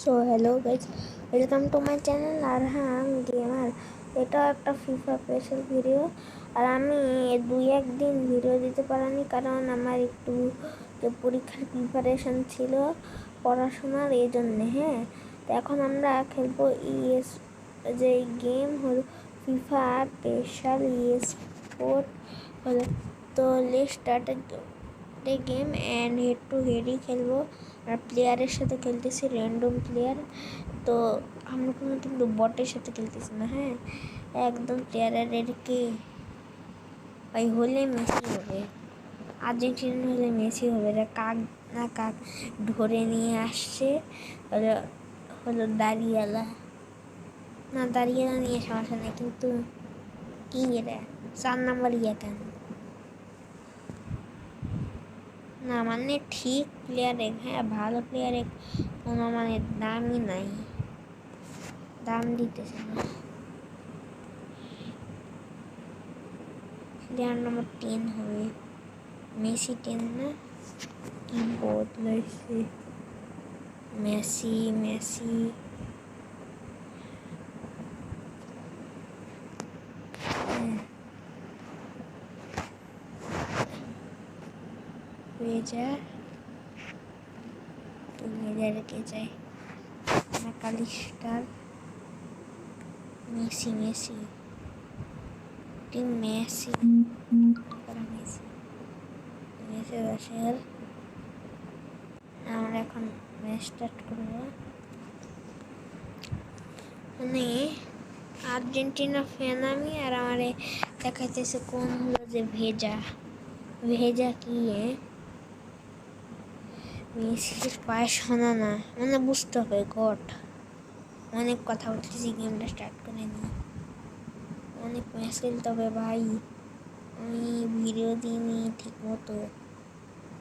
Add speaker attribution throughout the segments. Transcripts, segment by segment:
Speaker 1: So hello guys, welcome to my channel. আর হ্যাঁ, আমি গেমার। এটা একটা ফিফা স্পেশাল ভিডিও। আর আমি 2-1 দিন ভিডিও দিতে পারিনি, কারণ আমার একটু যে পরীক্ষার প্রিপারেশন ছিল পড়াশোনার, এই জন্যে। হ্যাঁ, তো এখন আমরা খেলবো ইএস, যে গেম হলো ফিফা স্পেশাল স্পোর্ট হলো। তো let's start game and head to হেডই খেলবো। আর প্লেয়ারের সাথে খেলতেছি, র্যান্ডম প্লেয়ার। তো আমরা কিন্তু বটের সাথে খেলতেছি না। হ্যাঁ, একদম প্লেয়ারের রেডকে ভাই হলে মেসি হবে, আর্জেন্টিনা হলে মেসি হবে। কাক না কাক ধরে নিয়ে আসছে হলো হলো দাঁড়িয়েলা। না, দাঁড়িয়েলা নিয়ে সমস্যা নেই, কিন্তু কি এটা 4 নাম্বার কেন না, মানে ঠিক প্লেয়ারে, হ্যাঁ ভালো প্লেয়ারে কোনো মানে দামই নাই, দাম দিতেছে না। প্লেয়ার নম্বর 10 হবে, মেসি 10 না, কি বদলাইছে মেসি মেসি। রেখে যায় কালিস্টার, Messi Messi team Messi Messi Messi দশের। আমরা এখন ম্যাচ স্টার্ট করবো। মানে আর্জেন্টিনা ফ্যান আমি, আর আমার দেখাইতেছে কোন হলো যে ভেজা ভেজা কি মেসির পায়ে শোনা না, মানে বুঝতে হবে গড। অনেক কথা বলতেছি, গেমটা স্টার্ট করে নি। অনেক ম্যাচ খেলতে হবে ভাই, আমি ভিডিও দিইনি ঠিক মতো,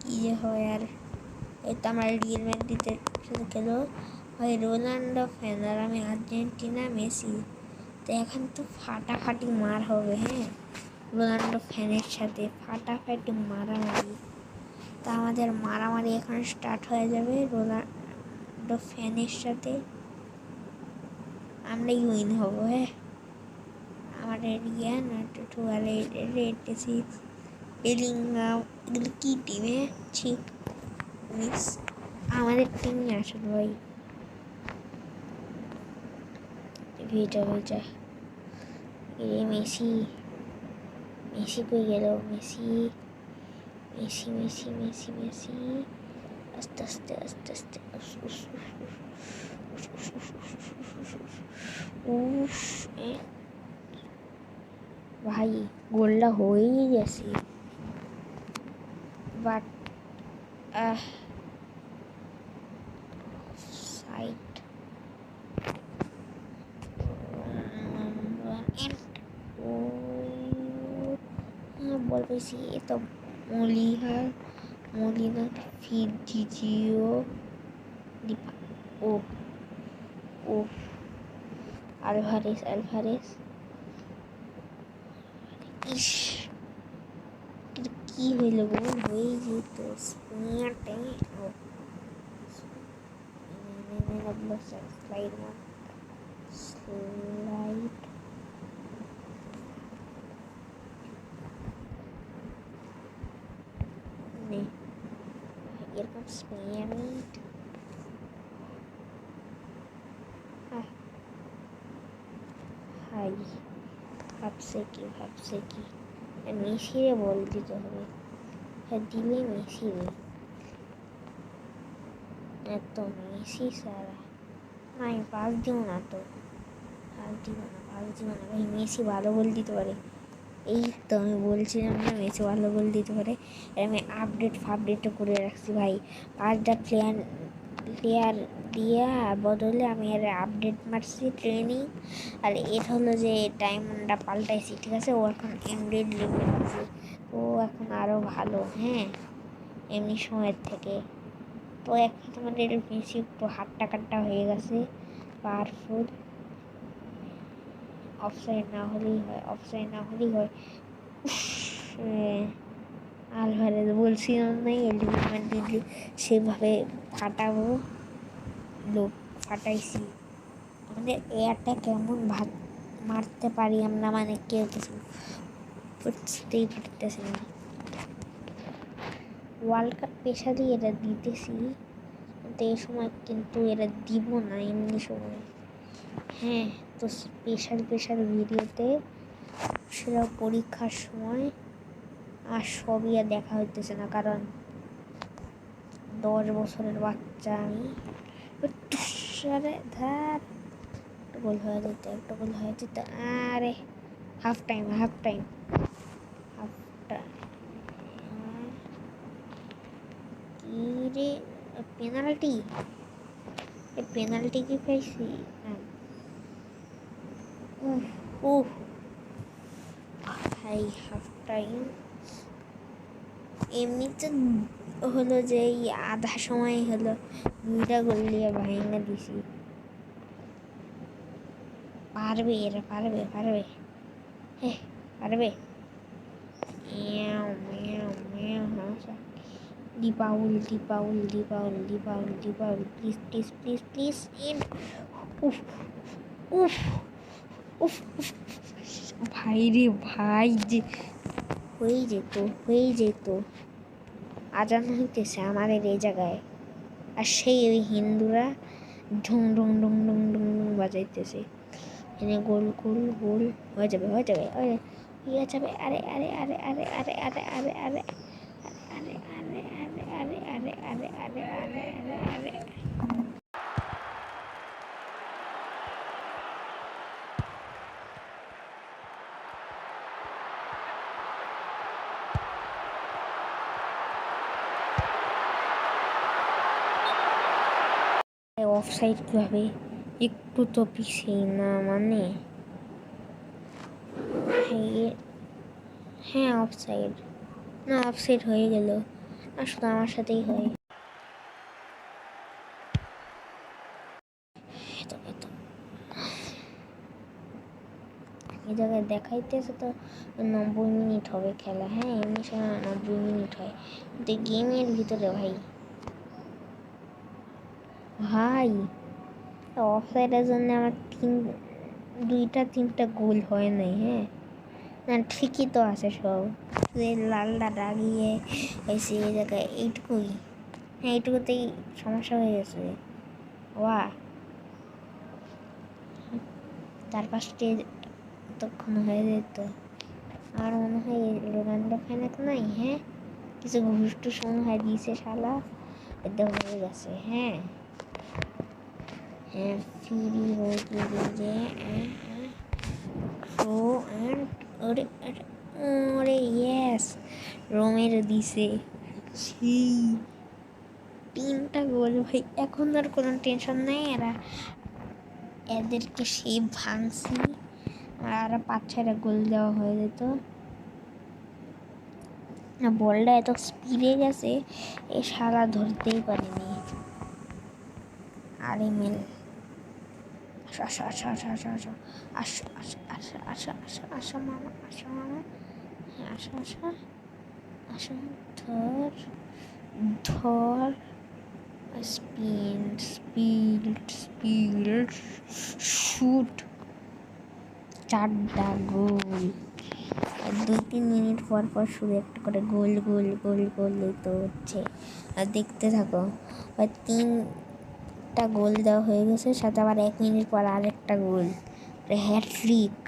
Speaker 1: কী যে হয়। আর এই তো আমার রিয়েল ম্যাড্রিডের সাথে খেলো ভাই, রোনাল্ডো ফ্যান, আর আমি আর্জেন্টিনা মেসি। তো এখন তো ফাটাফাটি মার হবে। হ্যাঁ, রোনাল্ডো ফ্যানের সাথে ফাটাফাটি মারামারি। তা আমাদের মারামারি এখন স্টার্ট হয়ে যাবে রোনাল্ডো ফ্যানের সাথে, আমরাই উইন হব। হ্যাঁ, আমার রিয়ান বেলিংহাম, এগুলো কী টিমে ঠিক মিস আমাদের টিমই আসল ভাই। ভেজা ভেজা মেসি মেসি কই গেল, Messi Messi Messi Messi Messi আস্তে আস্তে আস্তে আস্তে ভাই গোলটা হয়েই গেছে, বাট সাইড বল পেয়েছি। এ তো মলিনা ফিজিও ও ও আলভারেস ইস, কি হইল, গোল হয়ে যেত। স্পিনারটা স্লাইড এরকম স্পিনার হাই ভাবছে কি মেসিরে বল দিতে হবে। হ্যাঁ, দিলে মেসি রে, এত মেসি সারা না, আমি পাস দিব না, তো পাস দিব না ভাই। মেসি ভালো গোল দিতে পারে, এই তো আমি বলছিলাম না মেসি ভালো গোল দিতে পারে। আমি আপডেটও করে রাখছি ভাই, 5টা প্লেয়ার দিয়া বদলে আমি এর আপডেট মারছি ট্রেনিং। আর এর হলো যে ডায়মন্ডটা পাল্টাইছি, ঠিক আছে। ও এখন এমডেড লেভেল আছে, ও এখন আরও ভালো। হ্যাঁ, এমনি সময়ের থেকে তো এখন আমাদের বেশি একটু হাট্টা কাট্টা হয়ে গেছে, পাওয়ারফুল। অফসাইড না হলেই হয়। আলভারেজ বলছিলাম না এলিমেন্ট দিলে সেভাবে ফাটাবো, লোক ফাটাইছি। আমাদের এয়ারটা কেমন ভাত মারতে পারি আমরা, মানে কেউ কিছু বুঝতেই পারতেছি না। ওয়ার্ল্ড কাপ স্পেশালি এরা দিতেছি, কিন্তু এই সময় কিন্তু এরা দিব না এমনি সময়। হ্যাঁ, তো স্পেশাল ভিডিওতে সেটা পরীক্ষার সময় আর সবই আর দেখা হইতেছে না, কারণ 10 বছরের বাচ্চা আমি। ধার একটা গোল হয়ে যেত। আরে হাফ টাইম কি রে, পেনাল্টি কি পাইছি? ভাই হাফ টাইম এমনিতে হলো যে এই আধা সময় হলো 2টা গোল দিয়ে ভাঙা দিছি। পারবে এরা, পারবে হ্যাঁ পারবে। দীপাউল প্লিজ এন্ড উফ উফ উফ উফ ভাই রে ভাই, যে হয়ে যেত। আজান হইতেছে আমাদের এই জায়গায়, আর সেই ওই হিন্দুরা ঢুং ঢুং ঢুং ঢুং ঢুং ঢুং বাজাইতেছে। এনে গোল হয়ে যাবে আরে অফসাইড কিভাবে? একটু তো পিছিয়ে না, মানে হ্যাঁ অফসাইড হয়ে গেল। আসলে আমার সাথেই হয়। এই জায়গায় দেখাইতেছে তো 90 মিনিট হবে খেলা। হ্যাঁ, এমনি সময় 90 মিনিট হয়, কিন্তু গেমের ভিতরে ভাই অফসাইডের জন্য আমার 2-3টা গোল হয় নাই। হ্যাঁ না, ঠিকই তো আছে সব, লালটা দাগিয়ে হয়েছে এই জায়গায়। এইটুকুতেই সমস্যা হয়ে গেছে। তার পাশে তখন হয়ে যেত। আর মনে হয় রোনাল্ডো ফ্যান নাই। হ্যাঁ, কিছু ঘুষ টুস মনে হয় দিয়েছে শালা, এটা হয়ে গেছে। হ্যাঁ ফ্রি হয়ে গেছে। ওরে ইয়েস, রোমেরো দিছে সেই 3টা গোল। ভাই এখন আর কোনো টেনশন নেই, এদেরকে সেই ভাঙছি আর 5-6টা গোল দেওয়া হয়ে যেত না। বলটা এত স্পিডে গেছে এই শালা ধরতেই পারিনি। আর এমএল আসা মামা ধর স্পিড শুট, 4টা গোল। আর 2-3 মিনিট পর শুধু একটা করে গোল তো হচ্ছে। আর দেখতে থাকো, 3টা গোল দেওয়া হয়ে গেছে, সাথে আবার 1 মিনিট পর আরেকটা গোল, হ্যাট্রিক।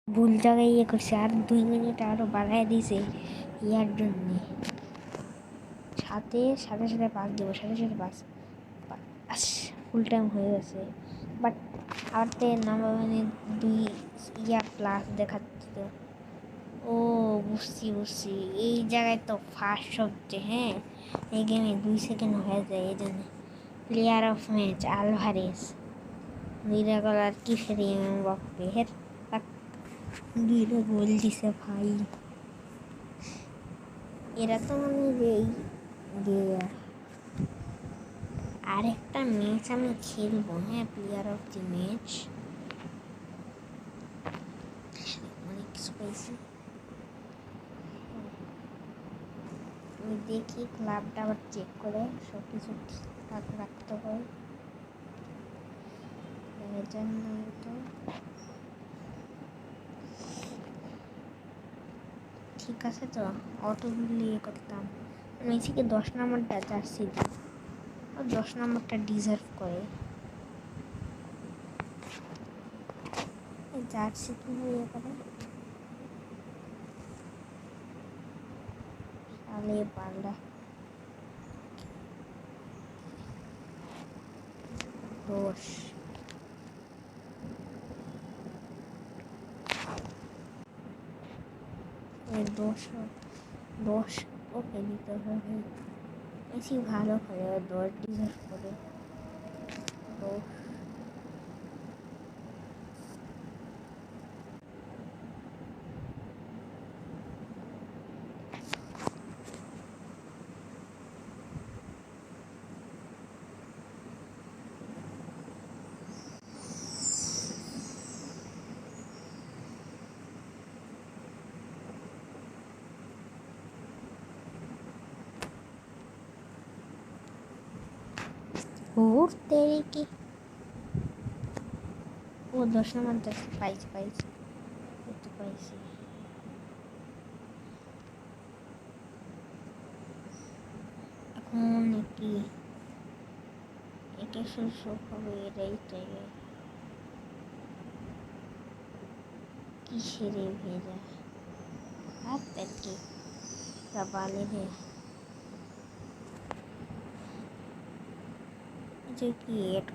Speaker 1: ভুল জায়গায় করছে, আর 2 মিনিট আরো বাড়ায় দিয়েছে ইয়ার জন্যে। সাথে পাস দেবো, পাস ফুল টাইম হয়ে গেছে। বাট আর তো নাম্বার 2 প্লাস দেখাচ্ছে। ও বুঝছি, এই জায়গায় তো ফার্স্ট সবচেয়ে। হ্যাঁ, এই গেমে 2 সেকেন্ড হয়ে যায়। এই জন্য প্লেয়ার অফ ম্যাচ আলভারেজ, 2টা গোল। আর কি ফেরি বাপ্পে 2টা গোল দিছে ভাই। এরা তো মানে আরেকটা ম্যাচ আমি খেলবো, হ্যাঁ, প্লেয়ার অফ দি ম্যাচ। অনেক কিছু পাইছি। আমি দেখি ক্লাবটা আবার চেক করে সব কিছু ঠিকঠাক রাখতে হয়। তো ঠিক আছে, তো অটোগুলি করতাম। মেসিকে 10 নম্বরটা জার্সি দিই, 10 নম্বরটা ডিজার্ভ করে। জার্সি কীভাবে করে তাহলে পাল্লা 10 10 ওকে দিতে হবে। মেসি ভালো খেলে, 10 ডিজার্ভ করে। 10 तेरे की ও 10 নম্বর পাইছি একটু পাইছি। এখন কি এটা শোক হবে, এটাই চাই। কিসের ভেজা আর কি বালে রে, যে কি এড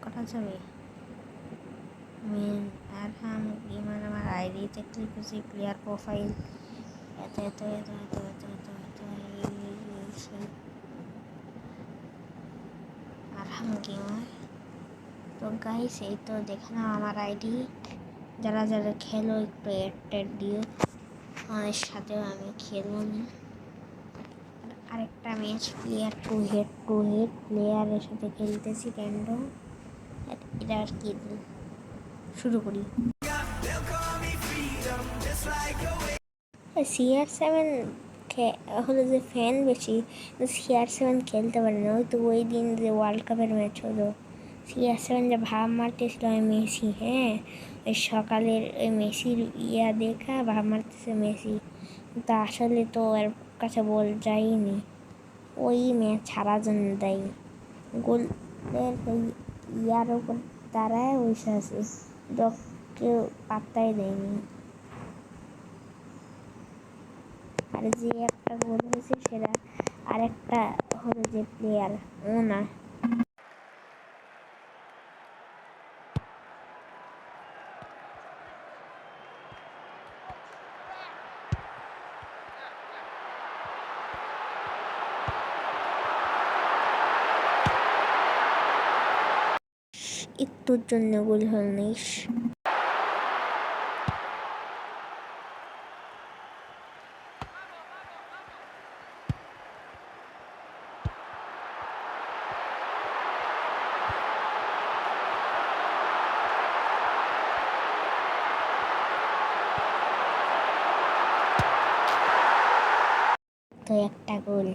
Speaker 1: করা যাবে। আর হাম গেমার আমার আইডিতে ক্লিক করছি, প্লেয়ার প্রোফাইল এত এত এত এত এত এত এত আর হাম গেমার। তো গাইস, এই তো দেখে নাও আমার আইডি। যারা যারা খেলো একটু অ্যাড দিও, আমাদের সাথেও আমি খেলবো না। আরেকটা ম্যাচ প্লেয়ার টু হেড প্লেয়ারের সাথে খেলতেছি ক্যান্ডো। এটা আর কি, শুরু করি। CR7 হলো যে ফ্যান বেশি, CR7 খেলতে পারে না। ওই তো ওই দিন যে ওয়ার্ল্ড কাপের ম্যাচ হলো, CR7 যে ভাব মারতেছিল মেসি, হ্যাঁ, ওই সকালের ওই মেসির দেখা ভাব মারতেছে মেসি, কিন্তু আসলে তো এর কাছে বল যায়নি। ওই ম্যাচ হারার জন্য দায়ী। গোলের ইয়ার উপর দাঁড়ায় বসে আছে, কেউ পাত্তাই দেয়নি। আর যে একটা গোল হয়েছে সেটা আরেকটা হলো যে প্লেয়ার, ও না। একটুর জন্য গোল হল না। তো একটা গোল।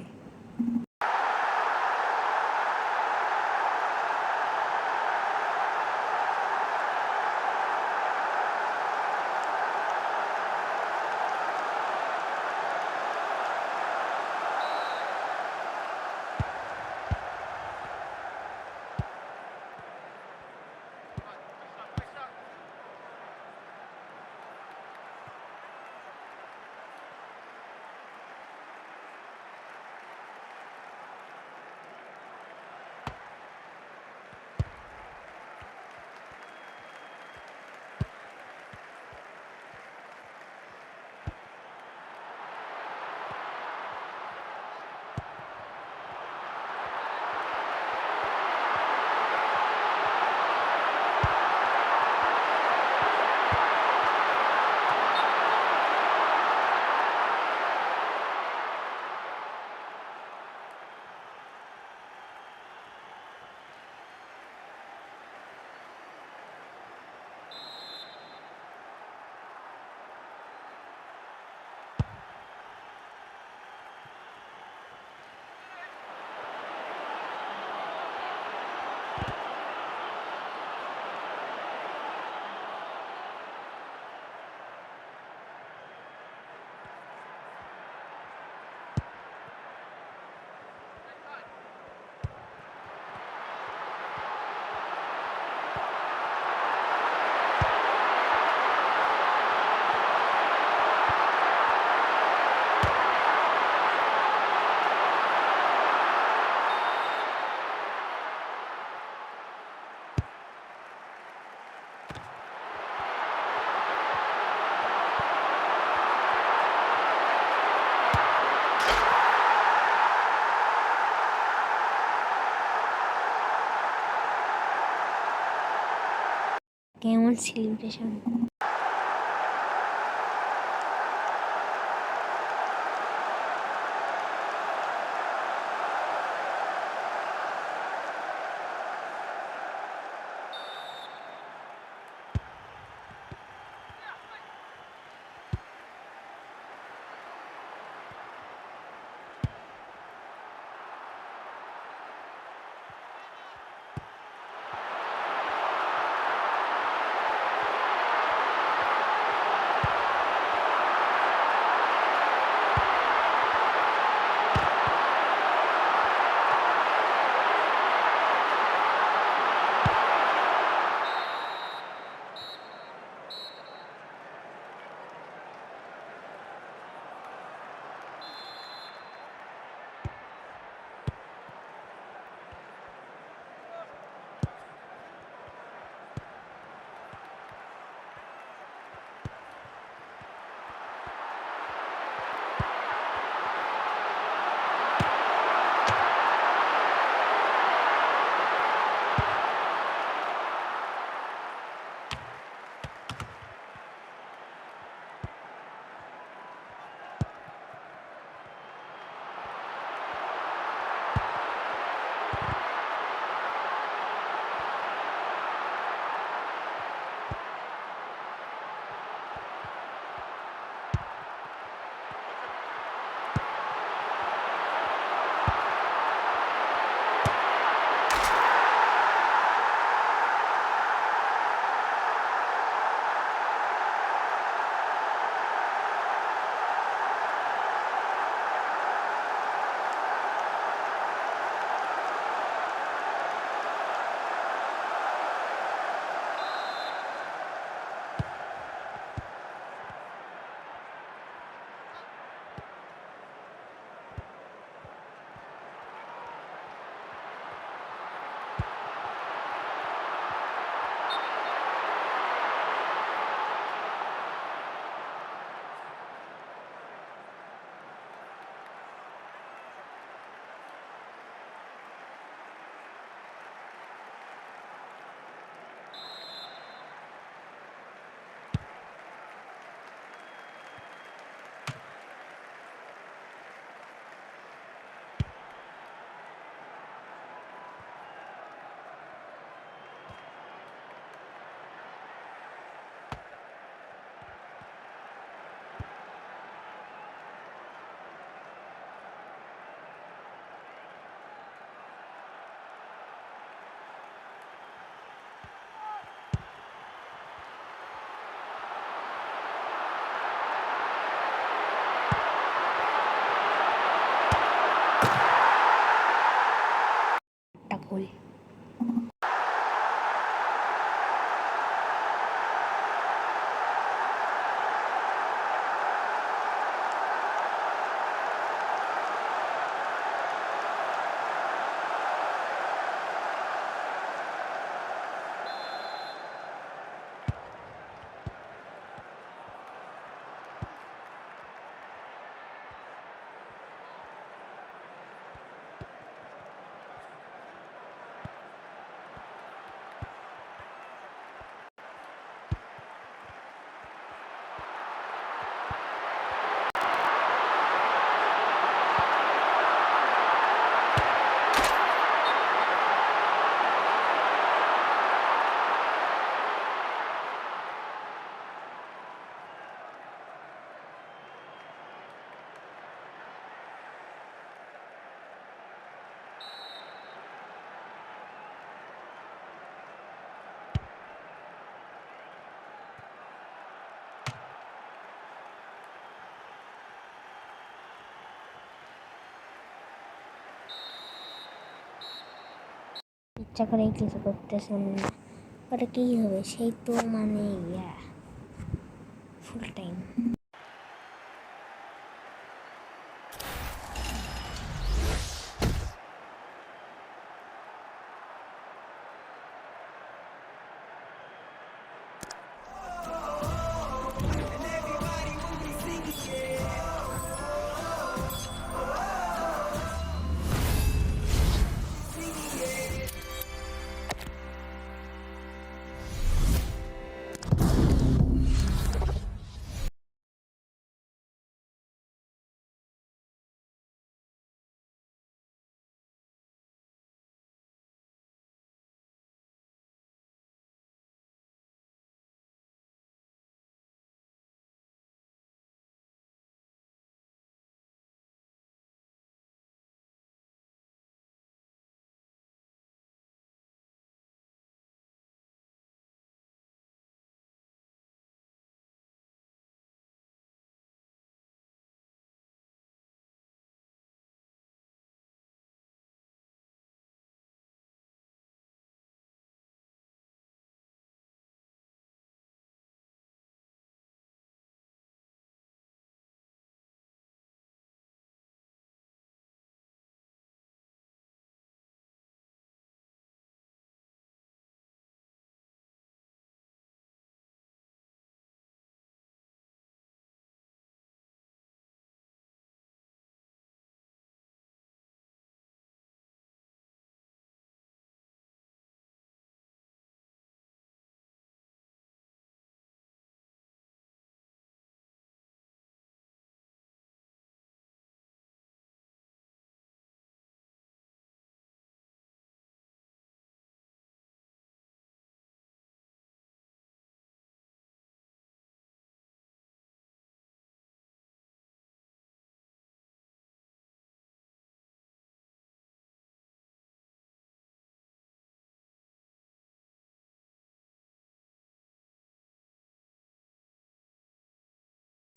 Speaker 1: কেমন সেলিব্রেশন? গোল। ইচ্ছা করেই কিছু করতেছেন না, ওটা কী হবে? সেই তো মানে ফুল টাইম।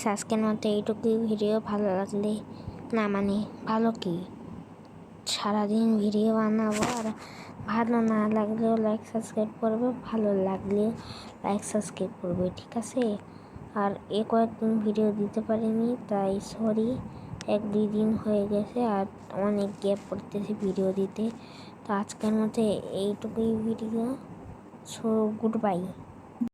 Speaker 1: আজকের মতো এইটুকুই ভিডিও। ভালো লাগলে না মানে ভালো কি সারাদিন ভিডিও বানাবো, আর ভালো না লাগলেও লাইক সাবস্ক্রাইব করবে, ভালো লাগলেও লাইক সাবস্ক্রাইব করবে, ঠিক আছে? আর কয়েকদিন ভিডিও দিতে পারিনি, তাই সরি। 1-2 দিন হয়ে গেছে আর অনেক গ্যাপ পড়তেছে ভিডিও দিতে। তো আজকের মতো এইটুকুই ভিডিও। So good bye.